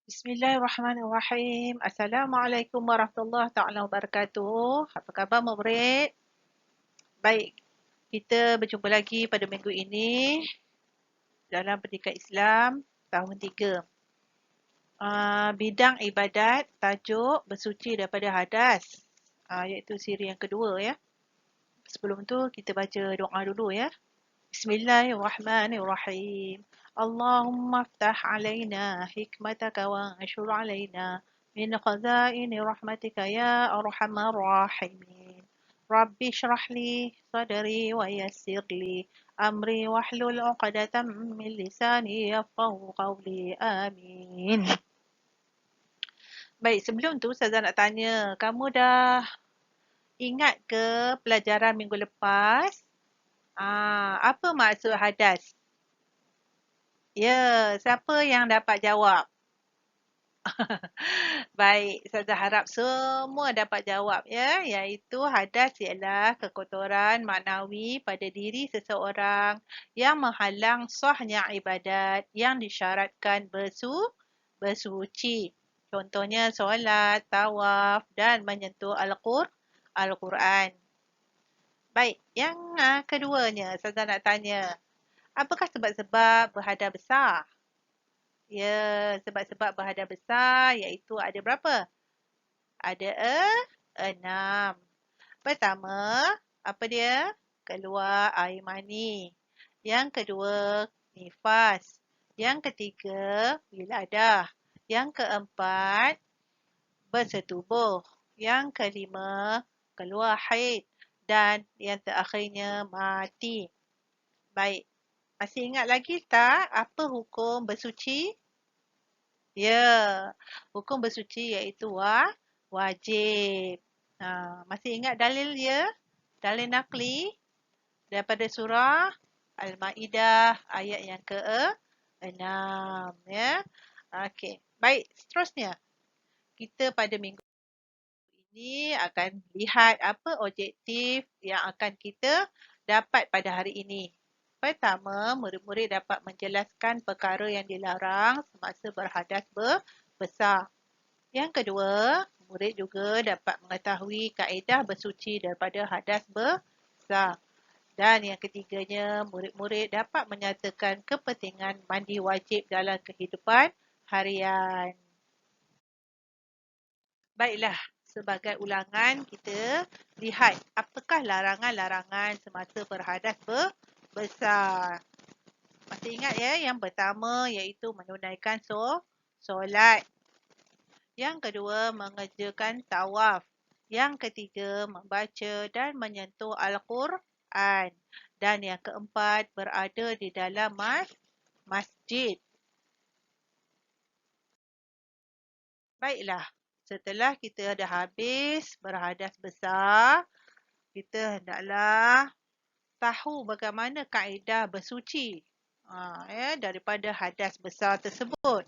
Bismillahirrahmanirrahim. Assalamualaikum warahmatullahi taala wabarakatuh. Apa khabar murid? Baik, kita berjumpa lagi pada minggu ini dalam Pendidikan Islam tahun 3. Bidang ibadat tajuk bersuci daripada hadas. Iaitu siri yang kedua ya. Sebelum tu kita baca doa dulu ya. Bismillahirrahmanirrahim. Allahumma aftah alaina hikmataka wa anshur alaina min khazaini rahmatika ya arhamar rahimin. Rabbi shrah li sadri wa yassir li amri wahlul 'uqdatam min lisani yafqahu qawli. Amin. Baik, sebelum tu saya nak tanya, kamu dah ingat ke pelajaran minggu lepas? Apa maksud hadas? Ya, siapa yang dapat jawab? Baik, saya harap semua dapat jawab ya, iaitu hadas ialah kekotoran maknawi pada diri seseorang yang menghalang sahnya ibadat yang disyaratkan bersuci. Contohnya solat, tawaf dan menyentuh Al-Quran. Baik, yang keduanya saya nak tanya, apakah sebab-sebab berhadas besar? Ya, sebab-sebab berhadas besar iaitu ada berapa? Ada 6. Pertama, apa dia? Keluar air mani. Yang kedua, nifas. Yang ketiga, wiladah. Yang keempat, bersetubuh. Yang kelima, keluar haid. Dan yang terakhirnya, mati. Baik, masih ingat lagi tak apa hukum bersuci? Ya, hukum bersuci iaitu wajib. Masih ingat dalil dia? Dalil nakli daripada surah Al-Ma'idah ayat yang ke-6 ya. Okey. Baik, seterusnya kita pada minggu ini akan lihat apa objektif yang akan kita dapat pada hari ini. Pertama, murid-murid dapat menjelaskan perkara yang dilarang semasa berhadas besar. Yang kedua, murid juga dapat mengetahui kaedah bersuci daripada hadas besar. Dan yang ketiganya, murid-murid dapat menyatakan kepentingan mandi wajib dalam kehidupan harian. Baiklah, sebagai ulangan kita lihat apakah larangan-larangan semasa berhadas besar. Masih ingat ya, yang pertama iaitu menunaikan solat. Yang kedua, mengerjakan tawaf. Yang ketiga, membaca dan menyentuh Al-Quran. Dan yang keempat, berada di dalam masjid. Baiklah, setelah kita dah habis berhadas besar, kita hendaklah tahu bagaimana kaedah bersuci daripada hadas besar tersebut.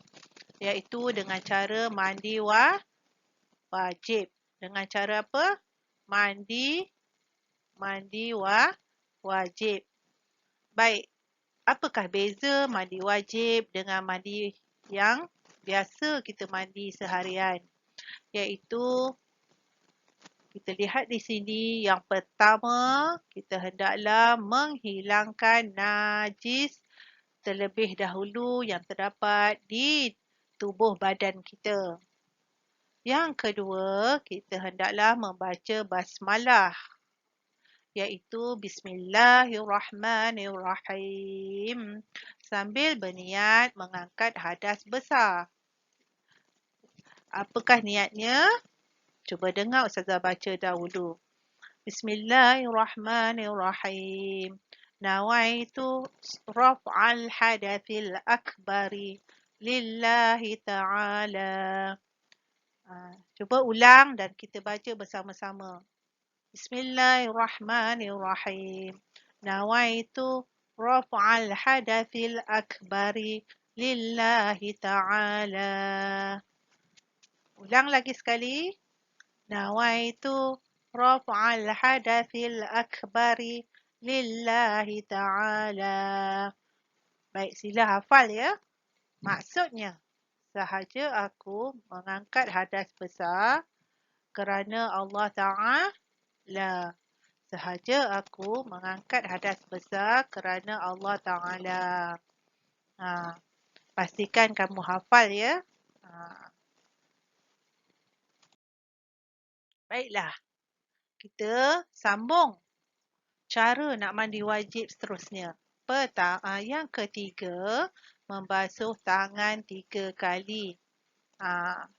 Iaitu dengan cara mandi wajib. Dengan cara apa? Mandi wajib. Baik, apakah beza mandi wajib dengan mandi yang biasa kita mandi seharian? Iaitu kita lihat di sini, yang pertama kita hendaklah menghilangkan najis terlebih dahulu yang terdapat di tubuh badan kita. Yang kedua, kita hendaklah membaca basmalah iaitu Bismillahirrahmanirrahim sambil berniat mengangkat hadas besar. Apakah niatnya? Cuba dengar Ustazah baca dahulu. Bismillahirrahmanirrahim. Nawaitu raf'al hadathil akbari lillahi ta'ala. Cuba ulang dan kita baca bersama-sama. Bismillahirrahmanirrahim. Nawaitu raf'al hadathil akbari lillahi ta'ala. Ulang lagi sekali. Nawaitu raf'al hadathil akbari lillahi ta'ala. Baik, sila hafal ya. Maksudnya, sahaja aku mengangkat hadas besar kerana Allah Ta'ala. Sahaja aku mengangkat hadas besar kerana Allah Ta'ala. Pastikan kamu hafal ya. Baiklah, kita sambung cara nak mandi wajib seterusnya. Yang ketiga, membasuh tangan 3 kali.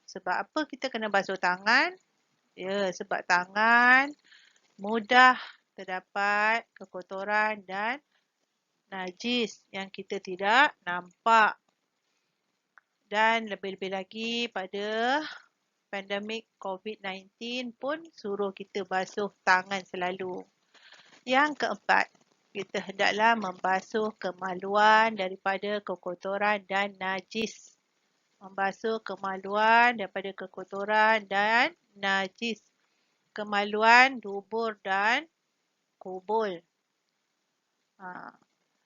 Sebab apa kita kena basuh tangan? Ya, sebab tangan mudah terdapat kekotoran dan najis yang kita tidak nampak. Dan lebih-lebih lagi pada pandemik COVID-19 pun suruh kita basuh tangan selalu. Yang keempat, kita hendaklah membasuh kemaluan daripada kekotoran dan najis. Membasuh kemaluan daripada kekotoran dan najis. Kemaluan, dubur dan kubul.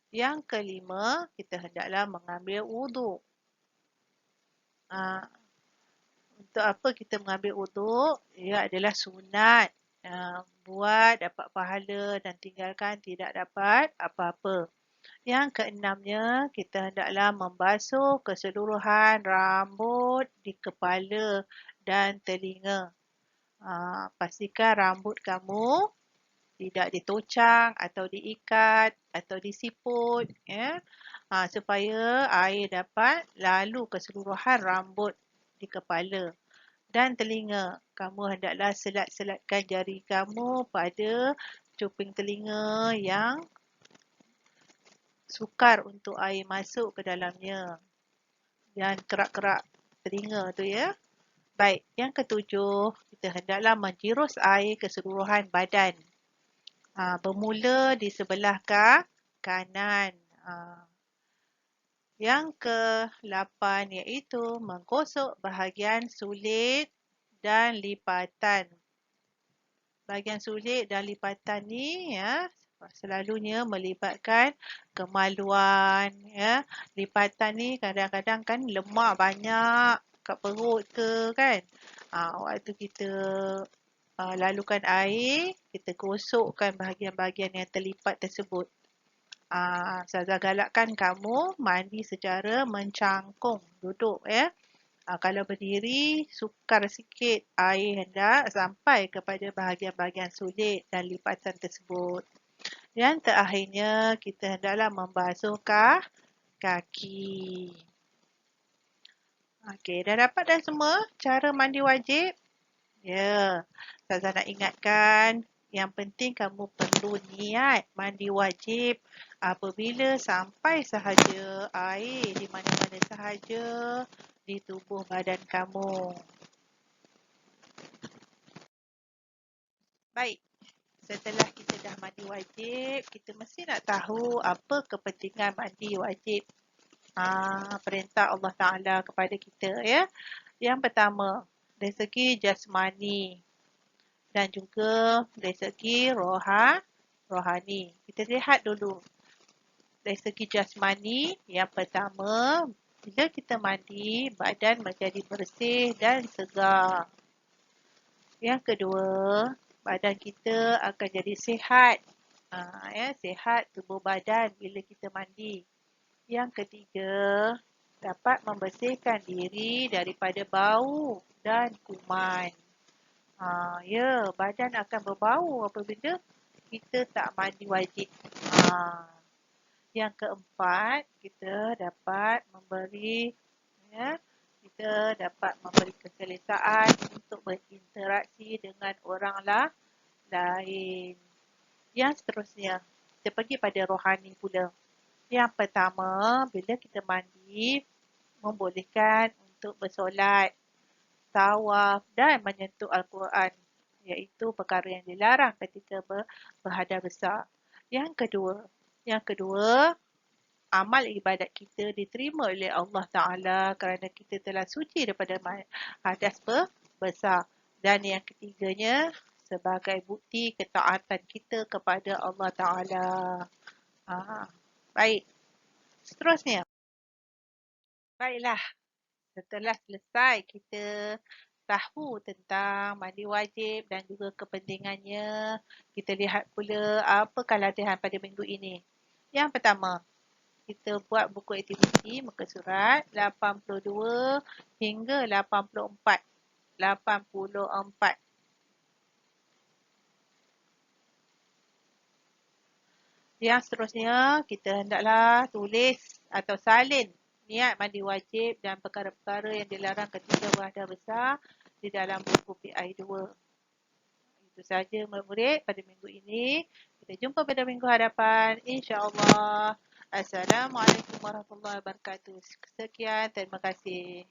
Yang kelima, kita hendaklah mengambil wuduk. Untuk apa kita mengambil wuduk? Ia adalah sunat. Buat dapat pahala dan tinggalkan tidak dapat apa-apa. Yang keenamnya, kita hendaklah membasuh keseluruhan rambut di kepala dan telinga. Pastikan rambut kamu tidak ditocang atau diikat atau disiput ya, supaya air dapat lalu keseluruhan rambut di kepala dan telinga. Kamu hendaklah selat-selatkan jari kamu pada cuping telinga yang sukar untuk air masuk ke dalamnya dan kerak-kerak telinga tu ya. Baik, yang ketujuh, kita hendaklah menjirus air keseluruhan badan. Bermula di sebelah kanan. Yang ke-8 iaitu menggosok bahagian sulit dan lipatan. Bahagian sulit dan lipatan ni ya selalunya melibatkan kemaluan ya. Lipatan ni kadang-kadang kan lemak banyak kat perut ke kan. Waktu kita lalukan air, kita gosokkan bahagian-bahagian yang terlipat tersebut. Saya galakkan kamu mandi secara mencangkung, duduk ya. Kalau berdiri, sukar sikit air hendak sampai kepada bahagian-bahagian sulit dan lipatan tersebut. Yang terakhirnya, kita hendaklah membasuh kaki. Okey, dah dapat dah semua cara mandi wajib? Ya, saya nak ingatkan yang penting kamu perlu niat mandi wajib apabila sampai sahaja air di mana-mana sahaja di tubuh badan kamu. Baik, setelah kita dah mandi wajib, kita mesti nak tahu apa kepentingan mandi wajib. Perintah Allah Ta'ala kepada kita ya. Yang pertama, dari segi jasmani dan juga dari segi rohani. Kita lihat dulu. Dari segi jasmani, yang pertama, bila kita mandi, badan menjadi bersih dan segar. Yang kedua, badan kita akan jadi sihat. Sihat tubuh badan bila kita mandi. Yang ketiga, dapat membersihkan diri daripada bau dan kuman. Badan akan berbau apabila kita tak mandi wajib. Yang keempat, kita dapat memberi keselesaan untuk berinteraksi dengan orang lain. Yang seterusnya, kita pergi pada rohani pula. Yang pertama, bila kita mandi, membolehkan untuk bersolat, tawaf dan menyentuh Al-Quran, iaitu perkara yang dilarang ketika berhadas besar. Yang kedua, amal ibadat kita diterima oleh Allah Ta'ala kerana kita telah suci daripada hadas besar. Dan yang ketiganya, sebagai bukti ketaatan kita kepada Allah Ta'ala. Baik, seterusnya. Baiklah, setelah selesai kita tahu tentang mandi wajib dan juga kepentingannya, kita lihat pula apakah latihan pada minggu ini. Yang pertama, kita buat buku aktiviti muka surat 82 hingga 84. 84. Yang seterusnya, kita hendaklah tulis atau salin niat mandi wajib dan perkara-perkara yang dilarang ketika berada besar di dalam buku PI2. Itu saja murid-murid pada minggu ini. Kita jumpa pada minggu hadapan. InsyaAllah. Assalamualaikum warahmatullahi wabarakatuh. Sekian, terima kasih.